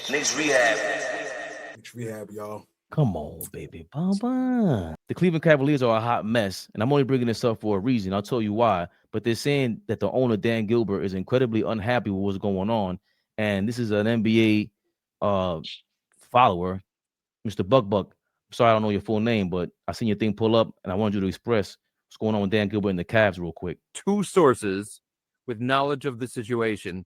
Knicks Rehab. Knicks Rehab, y'all. Come on, baby. Baba. The Cleveland Cavaliers are a hot mess, and I'm only bringing this up for a reason. I'll tell you why. But they're saying that the owner, Dan Gilbert, is incredibly unhappy with what's going on. And this is an NBA follower, Mr. Buck Buck. Sorry, I don't know your full name, but I seen your thing pull up, and I wanted you to express what's going on with Dan Gilbert and the Cavs real quick. Two sources with knowledge of the situation,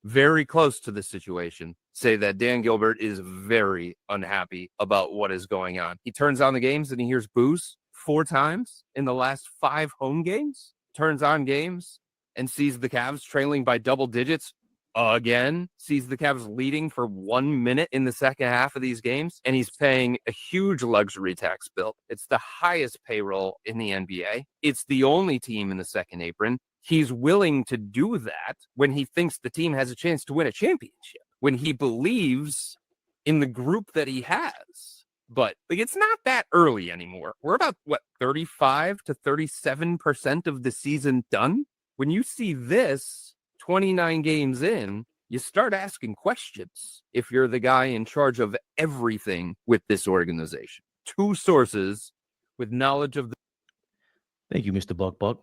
very close to the situation, say that Dan Gilbert is very unhappy about what is going on. He turns on the games and he hears boos 4 times in the last 5 home games, turns on games and sees the Cavs trailing by double digits again, sees the Cavs leading for 1 minute in the second half of these games, and he's paying a huge luxury tax bill. It's the highest payroll in the NBA. It's the only team in the second apron. He's willing to do that when he thinks the team has a chance to win a championship, when he believes in the group that he has. But it's not that early anymore. We're about, 35 to 37% of the season done? When you see this 29 games in, you start asking questions if you're the guy in charge of everything with this organization. Two sources with knowledge of the... Thank you, Mr. Buck Buck.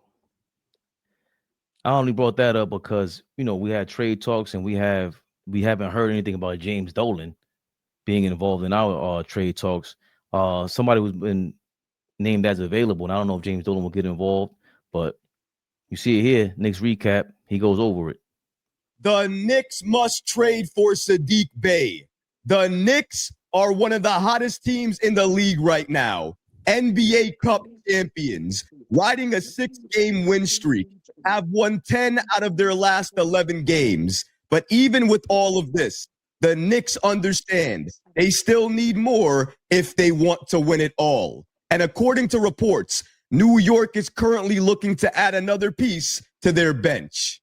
I only brought that up because, we had trade talks and we haven't heard anything about James Dolan being involved in our trade talks. Somebody who's been named as available, and I don't know if James Dolan will get involved, but you see it here, Knicks recap, he goes over it. The Knicks must trade for Saddiq Bey. The Knicks are one of the hottest teams in the league right now. NBA Cup champions, riding a 6-game win streak, have won 10 out of their last 11 games. But even with all of this, the Knicks understand they still need more if they want to win it all. And according to reports, New York is currently looking to add another piece to their bench.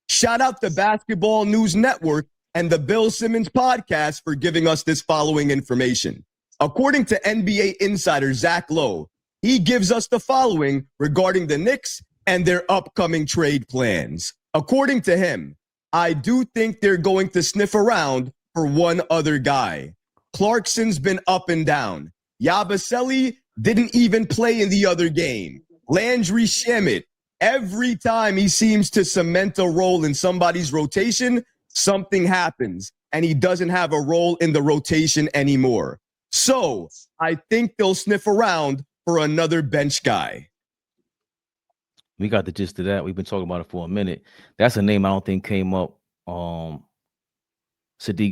Shout out to Basketball News Network and the Bill Simmons podcast for giving us this following information. According to NBA insider Zach Lowe, he gives us the following regarding the Knicks and their upcoming trade plans. According to him, I do think they're going to sniff around for one other guy. Clarkson's been up and down. Yabusele didn't even play in the other game. Landry Shamet, every time he seems to cement a role in somebody's rotation, something happens, and he doesn't have a role in the rotation anymore. So I think they'll sniff around for another bench guy. We got the gist of that. We've been talking about it for a minute. That's a name I don't think came up. Saddiq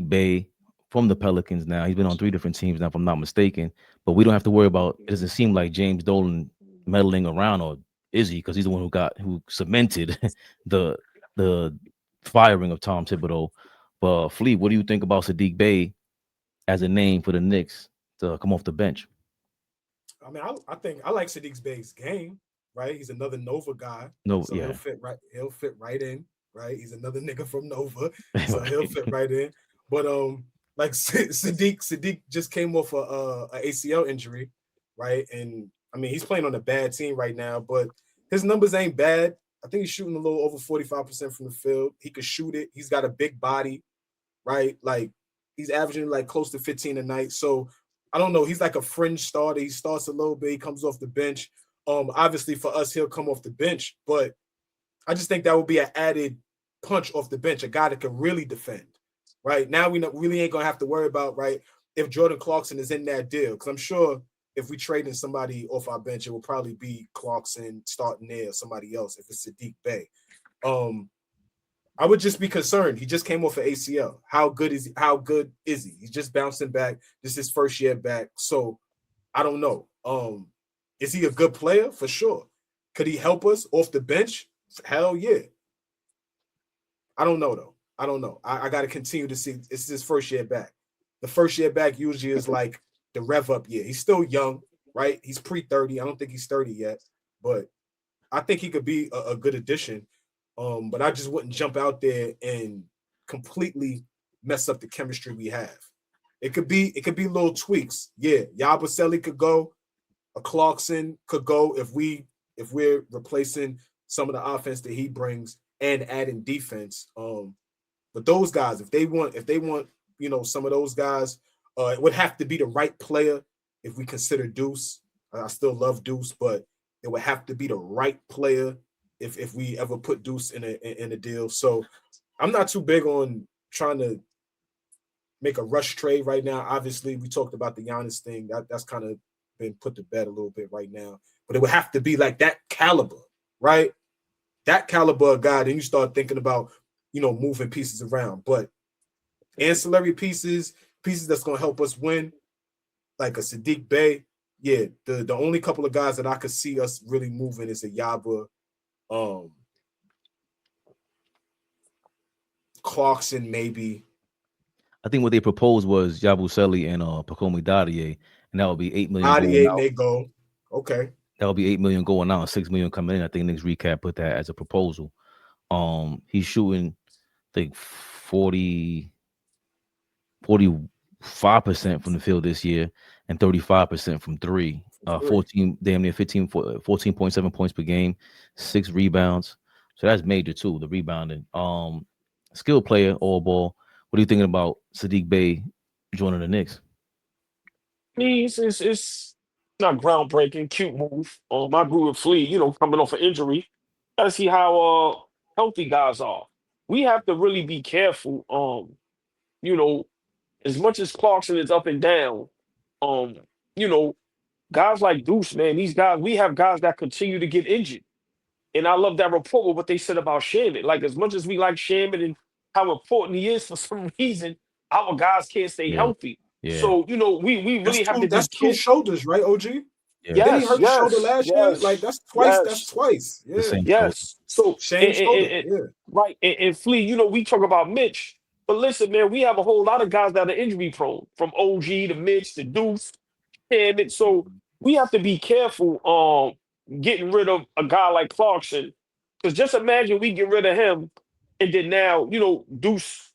Bey from the Pelicans now. He's been on 3 different teams now, if I'm not mistaken. But we don't have to worry about, it doesn't seem like James Dolan meddling around, or is he? Because he's the one who cemented the firing of Tom Thibodeau. But Fleet, what do you think about Saddiq Bey as a name for the Knicks to come off the bench? I mean, I think I like Saddiq Bey's game, right? He's another Nova guy. No, so yeah. He'll fit right in, right? He's another nigga from Nova, so he'll fit right in. But like Saddiq just came off a ACL injury, right? And I mean, he's playing on a bad team right now, but his numbers ain't bad. I think he's shooting a little over 45% from the field. He could shoot it. He's got a big body, right? Like, he's averaging like close to 15 a night. So I don't know. He's like a fringe starter. He starts a little bit. He comes off the bench. Obviously for us, he'll come off the bench, but I just think that would be an added punch off the bench, a guy that can really defend, right? Now we really ain't going to have to worry about, right, if Jordan Clarkson is in that deal, because I'm sure if we trade in somebody off our bench, it will probably be Clarkson starting there or somebody else if it's Saddiq Bey. I would just be concerned. He just came off an ACL. How good is he? He's just bouncing back. This is his first year back. So I don't know. Is he a good player? For sure. Could he help us off the bench? Hell yeah. I don't know, though. I don't know. I got to continue to see. It's his first year back. The first year back usually is like the rev up year. He's still young, right? He's pre-30. I don't think he's 30 yet. But I think he could be a good addition. But I just wouldn't jump out there and completely mess up the chemistry we have. It could be little tweaks. Yeah, Yabusele could go. A Clarkson could go if we're replacing some of the offense that he brings and adding defense. But those guys, if they want some of those guys. It would have to be the right player if we consider Deuce. I still love Deuce, but it would have to be the right player if we ever put Deuce in a deal. So I'm not too big on trying to make a rush trade right now. Obviously, we talked about the Giannis thing. That's kind of been put to bed a little bit right now. But it would have to be like that caliber, right? That caliber of guy. Then you start thinking about, moving pieces around. But ancillary pieces that's going to help us win, like a Saddiq Bey. Yeah, the only couple of guys that I could see us really moving is a Yaba, Clarkson maybe. I think what they proposed was Yabusele and Pacomi Dadiet, and that would be $8 million. Dadiet may go. Okay. That would be $8 million going out and $6 million coming in. I think Knicks Recap put that as a proposal. He's shooting, I think 45% from the field this year and 35% from three. 14.7 points per game, 6 rebounds. So that's major too, the rebounding. Skill player, all ball. What are you thinking about Saddiq Bey joining the Knicks? I mean, it's not groundbreaking, cute move. I agree with Flea, coming off an injury. Gotta see how healthy guys are. We have to really be careful. As much as Clarkson is up and down, guys like Deuce, man, these guys, we have guys that continue to get injured. And I love that report with what they said about Shamet. Like, as much as we like Shamet and how important he is, for some reason, our guys can't stay healthy. Yeah. So, we really have to be That's 2 shoulders, right, OG? Yeah. Didn't he hurt his shoulder last year? Like, that's twice. Yes. That's twice. Yeah. Yes. So, same shoulder. Right. And Flea, we talk about Mitch. But listen, man, we have a whole lot of guys that are injury prone, from OG to Mitch to Deuce. And so we have to be careful getting rid of a guy like Clarkson. Because just imagine we get rid of him, and then now, Deuce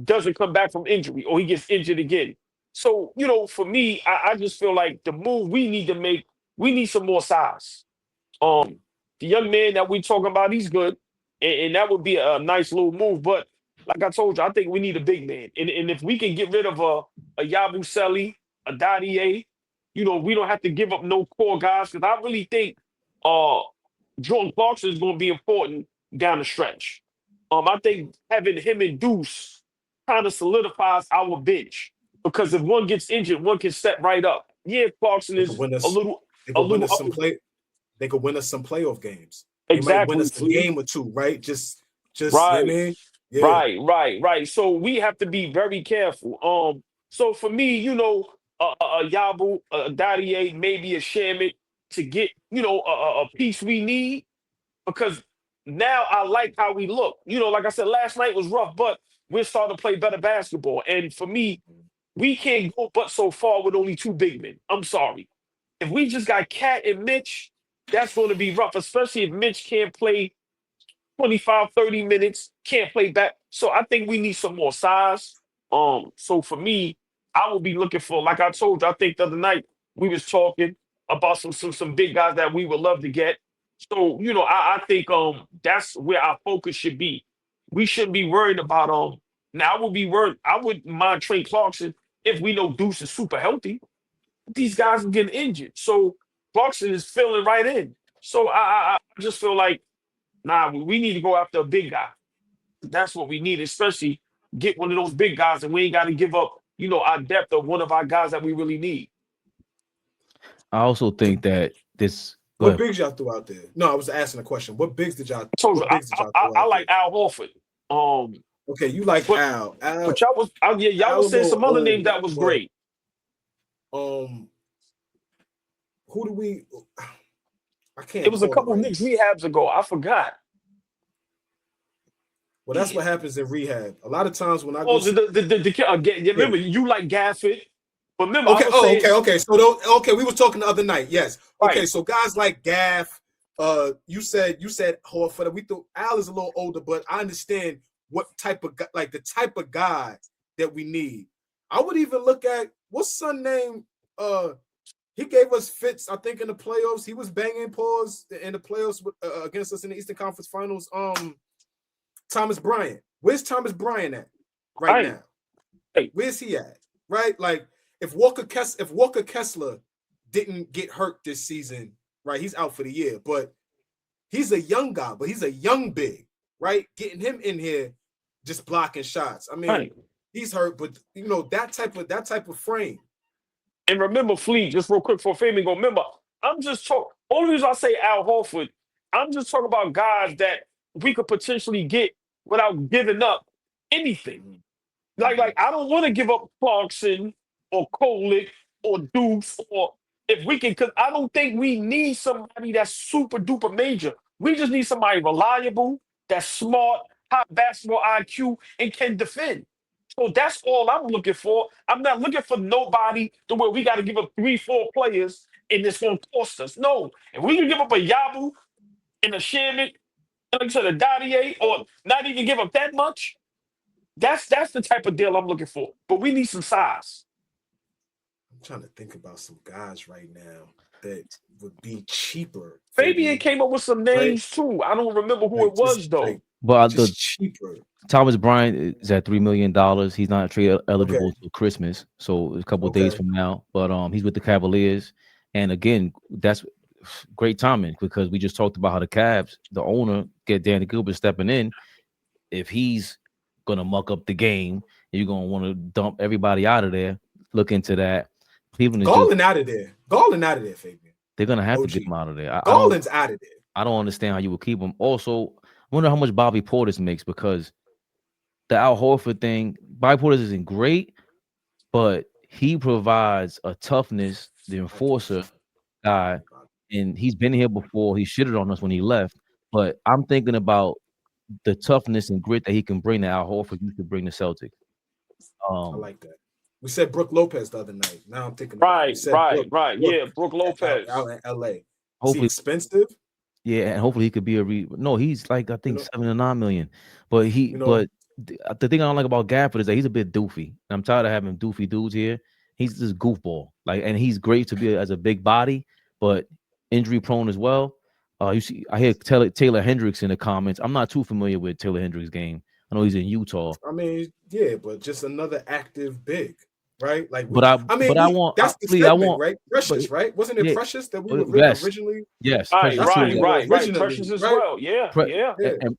doesn't come back from injury, or he gets injured again. So, for me, I just feel like the move we need to make, we need some more size. The young man that we're talking about, he's good, and that would be a nice little move. But like I told you, I think we need a big man. And if we can get rid of a Yabusele, a Dadiet, we don't have to give up no core guys, because I really think Jordan Clarkson is going to be important down the stretch. I think having him and Deuce kind of solidifies our bench, because if one gets injured, one can step right up. Yeah, Clarkson is a little. They could win us some playoff games. Exactly. They might win us a game or two, right? Just right. I mean, yeah. Right. So we have to be very careful. So for me, a Yabu, a Dadiet, maybe a Shamet to get, a piece we need, because now I like how we look. Like I said, last night was rough, but we're starting to play better basketball. And for me, we can't go but so far with only 2 big men. I'm sorry. If we just got Cat and Mitch, that's going to be rough, especially if Mitch can't play 25, 30 minutes, can't play back. So I think we need some more size. So for me, I will be looking for, like I told you, I think the other night we was talking about some big guys that we would love to get. So, I think that's where our focus should be. We shouldn't be worried about now I wouldn't mind Trey Clarkson if we know Deuce is super healthy. These guys are getting injured. So Clarkson is filling right in. So I just feel like, we need to go after a big guy. That's what we need, especially get one of those big guys, and we ain't got to give up, our depth of one of our guys that we really need. I also think that this. What bigs y'all threw out there? No, I was asking a question. What bigs did y'all? I like Al Horford. Okay, you like Al. But y'all was saying some other names that was great. Who do we? I can't. It was a couple of Knicks rehabs ago. I forgot. Well, that's what happens in rehab. A lot of times when I go, remember you like Gafford, but remember. Okay. So we were talking the other night. Yes. Okay. Right. So guys like Gaff, you said Horford. We thought Al is a little older, but I understand what type of the type of guy that we need. I would even look at what's son name. He gave us fits, I think, in the playoffs. He was banging paws in the playoffs against us in the Eastern Conference Finals. Thomas Bryant. Where's Thomas Bryant at right now? Hey, Where's he at? Right? Like if Walker Kessler didn't get hurt this season, right? He's out for the year, but he's a young guy, but he's a young big, right? Getting him in here, just blocking shots. I mean, right. he's hurt, but you know that type of frame. And remember, Fleet, just real quick for Fabian, go. Remember, I'm just talking. Only reason I say Al Horford, I'm just talking about guys that we could potentially get without giving up anything. Like I don't want to give up Clarkson or Kolick or Deuce or if we can, because I don't think we need somebody that's super duper major. We just need somebody reliable, that's smart, high basketball IQ, and can defend. So that's all I'm looking for. I'm not looking for nobody to where we got to give up 3, 4 players and it's going to cost us. No, if we can give up a Yabu and a Shamet, and like I said, a Dadiet, or not even give up that much, that's the type of deal I'm looking for. But we need some size. I'm trying to think about some guys right now that would be cheaper. Fabian came up with some names too. I don't remember who it was though. But just cheaper. Thomas Bryant is at $3 million. He's not trade eligible till Christmas, so a couple of days from now. But he's with the Cavaliers, and again, that's great timing because we just talked about how the Cavs, the owner, get Dan Gilbert stepping in. If he's gonna muck up the game, you're gonna want to dump everybody out of there. Look into that. Cleveland is Garland out of there. Garland out of there, Fabian. They're gonna have to get him out of there. Garland's out of there. I don't understand how you would keep him. Also, I wonder how much Bobby Portis makes because the Al Horford thing, Bobby Portis isn't great, but he provides a toughness, the enforcer guy, and he's been here before. He shitted on us when he left, but I'm thinking about the toughness and grit that he can bring that Al Horford used to bring the Celtics. I like that. We said Brook Lopez the other night. Now I'm thinking right. Yeah, Brook Lopez out in LA. Hopefully expensive. Yeah, and hopefully he could be no, he's like I think 7 to 9 million. But the thing I don't like about Gafford is that he's a bit doofy. I'm tired of having doofy dudes here. He's this goofball. And he's great to be as a big body, but injury prone as well. You see, I hear Taylor Hendricks in the comments. I'm not too familiar with Taylor Hendricks' game. I know he's in Utah. I mean, yeah, but just another active big, right? Like, that's the segment, right? Precious, right? Wasn't it Precious that we were originally? Yes, right. Precious as well. Yeah.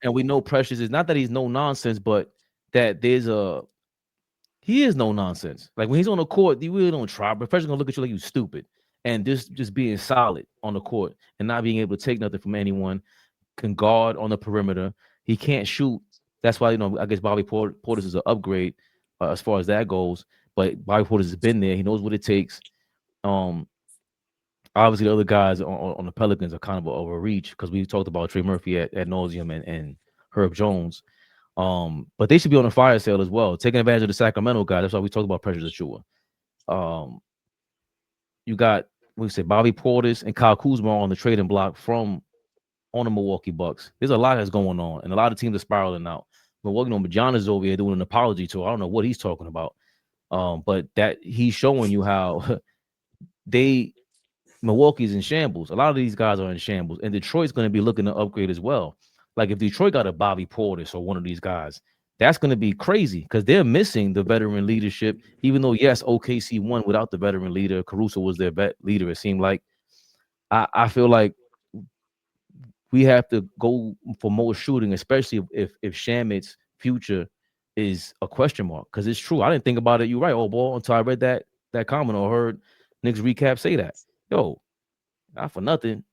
And we know Precious is not that he's no nonsense, but that he is no nonsense. Like when he's on the court, you really don't try. But Precious gonna look at you like you stupid, and just being solid on the court and not being able to take nothing from anyone. Can guard on the perimeter. He can't shoot. That's why I guess Bobby Portis is an upgrade as far as that goes. But Bobby Portis has been there. He knows what it takes. Obviously, the other guys on the Pelicans are kind of a reach because we talked about Trey Murphy at nauseum and Herb Jones. But they should be on a fire sale as well, taking advantage of the Sacramento guy. That's why we talked about Precious Achiuwa. You got Bobby Portis and Kyle Kuzma on the trading block on the Milwaukee Bucks. There's a lot that's going on, and a lot of teams are spiraling out. Milwaukee, John is over here doing an apology tour. I don't know what he's talking about. But that he's showing you how Milwaukee's in shambles. A lot of these guys are in shambles, and Detroit's going to be looking to upgrade as well. Like if Detroit got a Bobby Portis or one of these guys, that's going to be crazy because they're missing the veteran leadership. Even though yes, OKC won without the veteran leader, Caruso was their leader. It seemed like I feel like we have to go for more shooting, especially if Shamet's future is a question mark. Because it's true. I didn't think about it. You're right, old boy, until I read that comment or heard Knicks recap say that. Yo, not for nothing.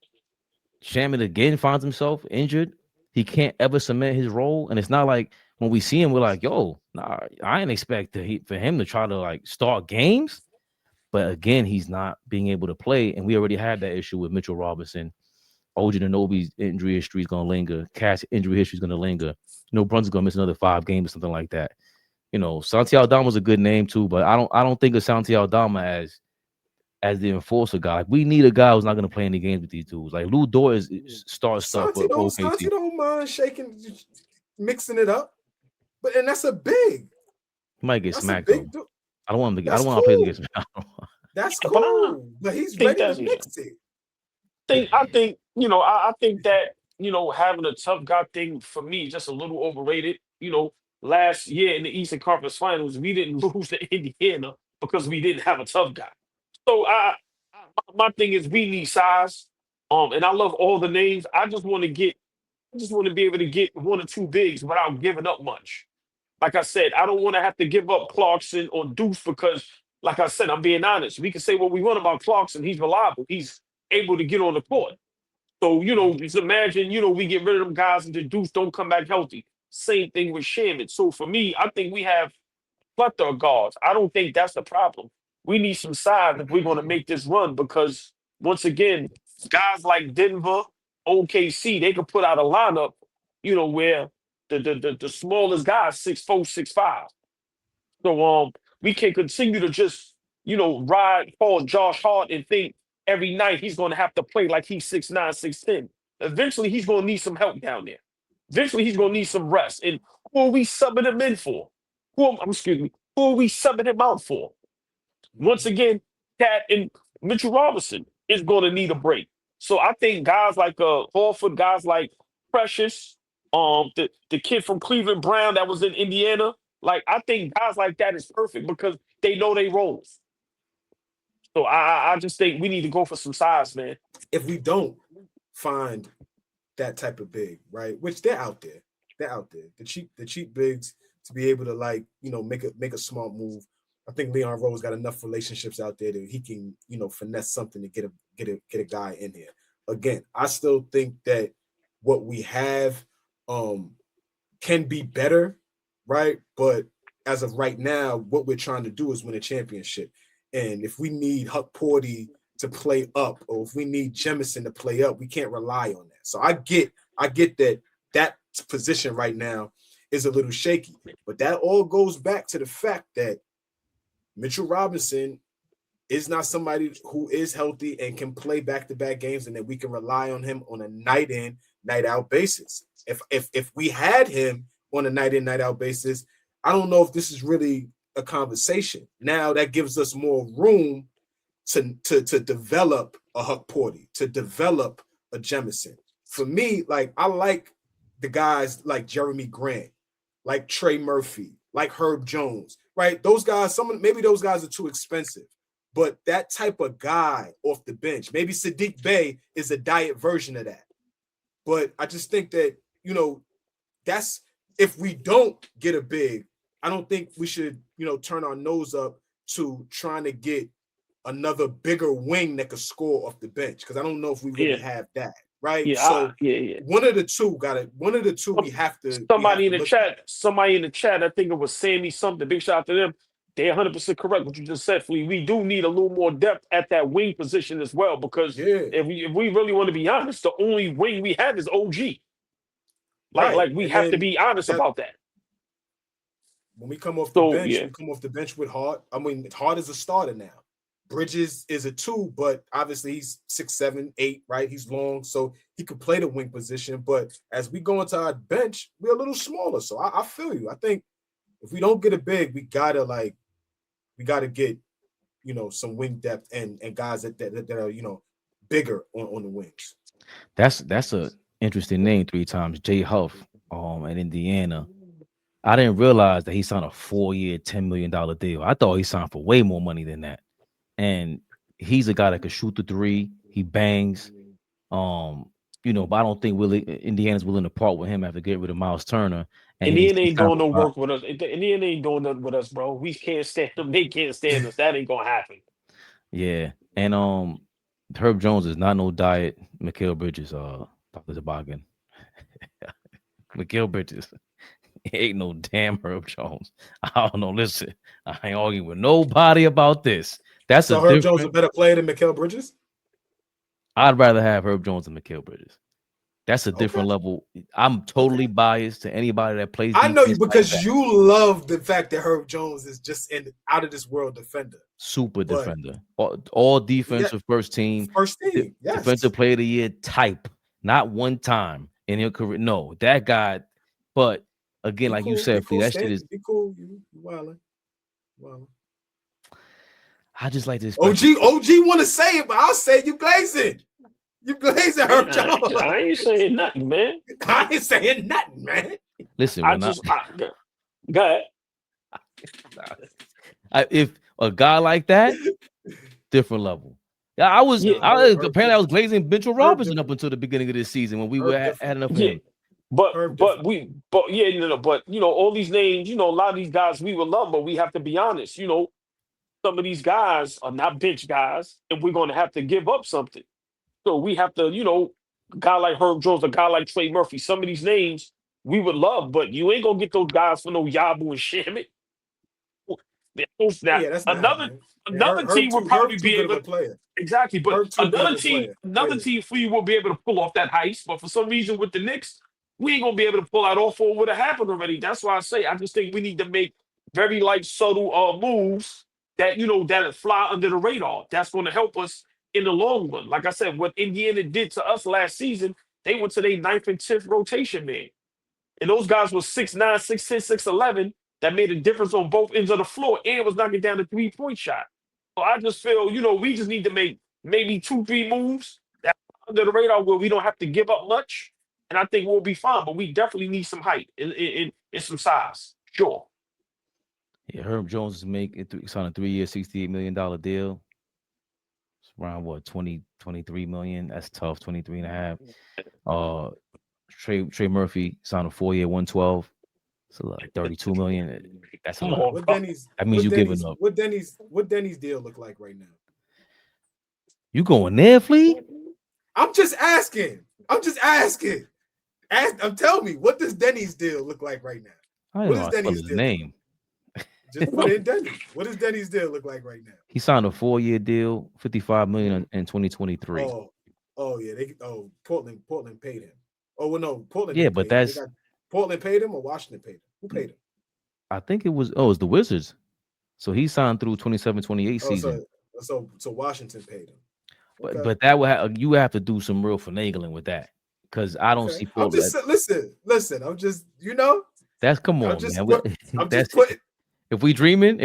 Shamet again finds himself injured. He can't ever cement his role. And it's not like when we see him, we're like, yo, nah, I didn't expect for him to try to start games. But again, he's not being able to play. And we already had that issue with Mitchell Robinson. OG Anunoby's injury history is going to linger. Cat's injury history is going to linger. Brunson's going to miss another 5 games or something like that. Santi Aldama's a good name too, but I don't think of Santi Aldama as the enforcer guy. We need a guy who's not going to play any games with these dudes. Like Lou Dort is star stuff. Santi don't mind mixing it up, and that's a big. He might get smacked though. I don't want him to. I don't want to play against him. That's cool, but he's ready to mix it. I think that having a tough guy thing for me is just a little overrated. last year in the Eastern Conference Finals, we didn't lose to Indiana because we didn't have a tough guy. So my thing is we need size. And I love all the names. I just want to be able to get one or two bigs without giving up much. Like I said, I don't want to have to give up Clarkson or Deuce because, like I said, I'm being honest. We can say what we want about Clarkson. He's reliable. He's able to get on the court. So, just imagine, we get rid of them guys and the Deuce don't come back healthy. Same thing with Shamet. So for me, I think we have plethora of guards. I don't think that's the problem. We need some size if we're going to make this run because, once again, guys like Denver, OKC, they could put out a lineup, where the smallest guy is 6'4", 6'5". So we can continue to just, ride Paul Josh Hart and think every night he's going to have to play like he's 6'9", 6'10". Eventually, he's going to need some help down there. Eventually, he's going to need some rest. And who are we subbing him in for? Who are we subbing him out for? Once again, Cat and Mitchell Robinson is going to need a break. So I think guys like Horford, guys like Precious, the kid from Cleveland Brown that was in Indiana, like I think guys like that is perfect because they know they roles. So I just think we need to go for some size, man. If we don't find that type of big, right? Which they're out there. The cheap bigs to be able to make a smart move. I think Leon Rose got enough relationships out there that he can, finesse something to get a guy in here. Again, I still think that what we have can be better, right? But as of right now, what we're trying to do is win a championship. And if we need Huck Porty to play up, or if we need Jemison to play up, we can't rely on that. So I get that position right now is a little shaky. But that all goes back to the fact that Mitchell Robinson is not somebody who is healthy and can play back-to-back games, and that we can rely on him on a night-in, night-out basis. If we had him on a night-in, night-out basis, I don't know if this is really a conversation. Now that gives us more room to develop a Huck Porty, to develop a Jemison. For me, I like the guys like Jeremy Grant, like Trey Murphy, like Herb Jones, right? Those guys, maybe those guys are too expensive, but that type of guy off the bench, maybe Saddiq Bey is a diet version of that. But I just think that, that's if we don't get a big, I don't think we should, turn our nose up to trying to get another bigger wing that could score off the bench, because I don't know if we really have that. Right. Yeah, so yeah. One of the two we have to. Somebody in the chat, I think it was Sammy something. Big shout out to them. They're 100% correct what you just said, Flea. We do need a little more depth at that wing position as well, because if we really want to be honest, the only wing we have is OG. Like we have to be honest about that. When we come off the bench, we come off the bench with Hart. I mean, Hart is a starter now. Bridges is a 2, but obviously he's 6'7", 8", right? He's long, so he could play the wing position. But as we go into our bench, we're a little smaller. So I feel you. I think if we don't get a big, we gotta get, some wing depth and guys that are, bigger on the wings. That's a interesting name 3 times. Jay Huff, at Indiana. I didn't realize that he signed a 4-year, $10 million deal. I thought he signed for way more money than that. And he's a guy that can shoot the 3. He bangs. But I don't think Indiana's willing to part with him after getting rid of Miles Turner. And Indiana ain't doing no work with us. Indiana ain't doing nothing with us, bro. We can't stand them. They can't stand us. That ain't gonna happen. Yeah. And Herb Jones is not no diet. Mikal Bridges, Dr. Zabagan. Mikal Bridges. Ain't no damn Herb Jones. I don't know. Listen, I ain't arguing with nobody about this. So Herb Jones a better player than Mikal Bridges? I'd rather have Herb Jones than Mikal Bridges. That's a different level. I'm totally biased to anybody that plays. I know you because you love the fact that Herb Jones is just an out of this world defender. Super defender. All defensive first team. Yes. Defensive player of the year type. Not one time in your career. No, that guy. But again, like you said, that shit is be cool. You wildin'. I just like this. OG want to say it, but I'll say you glazing. You glazing Herb Jones. I ain't saying nothing, man. I ain't saying nothing, man. Listen, Go ahead. If a guy like that, different level. Yeah, Yeah, apparently I was glazing Mitchell Robinson up until the beginning of this season when we had enough of yeah. him. But all these names, a lot of these guys we would love, but we have to be honest, some of these guys are not bench guys, and we're going to have to give up something. So we have to, a guy like Herb Jones, a guy like Trey Murphy, some of these names we would love, but you ain't gonna get those guys for no Yabu and Shamet. Now, Yeah, that's not happening. another team would probably be able to play it. exactly, but Herb too good of a another player. team for you will be able to pull off that heist. But for some reason with the Knicks, we ain't gonna be able to pull out off what would have happened already. That's why I say I just think we need to make very light, subtle moves that that fly under the radar. That's going to help us in the long run. Like I said, what Indiana did to us last season, they went to their 9th and 10th rotation man. And those guys were 6'9", 6'10", 6'11", that made a difference on both ends of the floor and was knocking down the 3-point shot. So I just feel, we just need to make maybe 2-3 moves that under the radar where we don't have to give up much. And I think we'll be fine. But we definitely need some height and some size. Sure. Yeah, Herb Jones is signed a 3-year, $68 million deal. It's around what, 23 million. That's tough, 23 and a half. Trey Murphy signed a 4-year, 112. So like 32 million. That's a lot. That means you're giving up. What Deni's deal look like right now? You going there, Flea? I'm just asking. Tell me, what does Deni's deal look like right now? What is Deni's deal? Name. Just put in Deni. What does Deni's deal look like right now? He signed a 4-year deal, $55 million in 2023. Oh yeah, Portland paid him. Oh well, no, Portland. Yeah, but that's Portland paid him or Washington paid him. Who paid him? I think it was the Wizards. So he signed through 27-28 season. So Washington paid him. Okay. But that would you have to do some real finagling with that because I don't see Portland. Listen. I'm just That's come on, I'm just putting. If we dreaming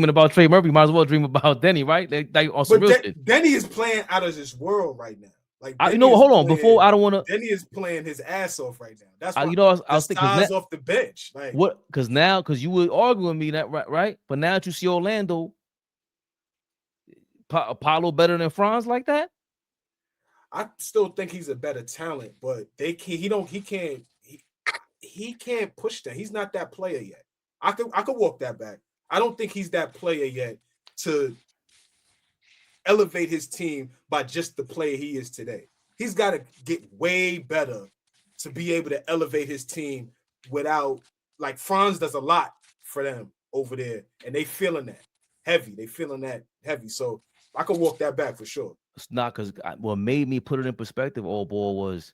about Trey Murphy, might as well dream about Deni, right? Like on some real shit. Deni is playing out of this world right now. Like hold on. Before I don't want to. Deni is playing his ass off right now. That's why I was thinking off the bench. Like what? Because you were arguing with me that right, but now that you see Orlando, Apollo better than Franz like that. I still think he's a better talent, but he can't push that. He's not that player yet. I could walk that back. I don't think he's that player yet to elevate his team by just the player he is today. He's got to get way better to be able to elevate his team without, like, Franz does a lot for them over there, and they feeling that heavy. So I could walk that back for sure. It's not because what made me put it in perspective, old boy, was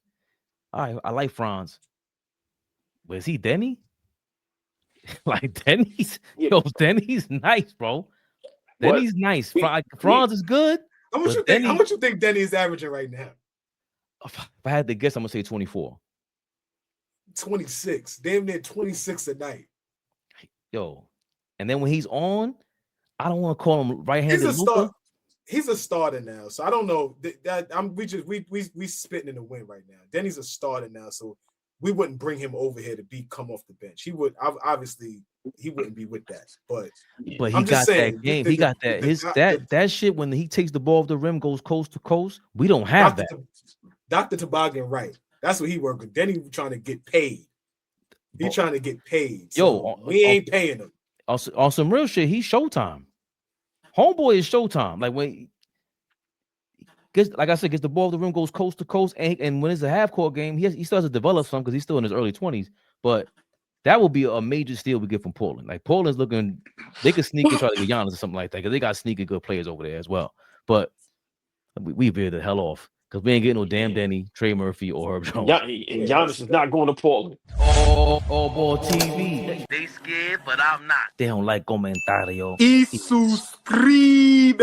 all right. I like Franz, but is he Deni? Like Deni's nice, bro. Deni's nice. Franz is good. How much you think Deni is averaging right now? If I had to guess, I'm gonna say 24. 26. Damn near 26 a night. Yo. And then when he's on, I don't want to call him right-handed Luka. He's a starter now. So I don't know. We spitting in the wind right now. Deni's a starter now, so we wouldn't bring him over here to come off the bench. He would obviously he wouldn't be with that. But he got that game. He got that. That shit when he takes the ball off the rim, goes coast to coast. We don't have that. Dr. Toboggan, right? That's what he working. Deni trying to get paid. He's trying to get paid. So we ain't paying him. On some real shit, he's Showtime. Homeboy is Showtime. Like when gets the ball off the rim, goes coast to coast, and when it's a half court game, he starts to develop some because he's still in his early 20s. But that will be a major steal we get from Portland. Like Portland's looking, they could sneak and try to get Giannis or something like that because they got sneaky good players over there as well. But we veered the hell off because we ain't getting no damn Deni, Trey Murphy, or Herb Jones. Giannis is not going to Portland. Oh, boy, TV. They scared, but I'm not. They don't like comentario. Y suscribe.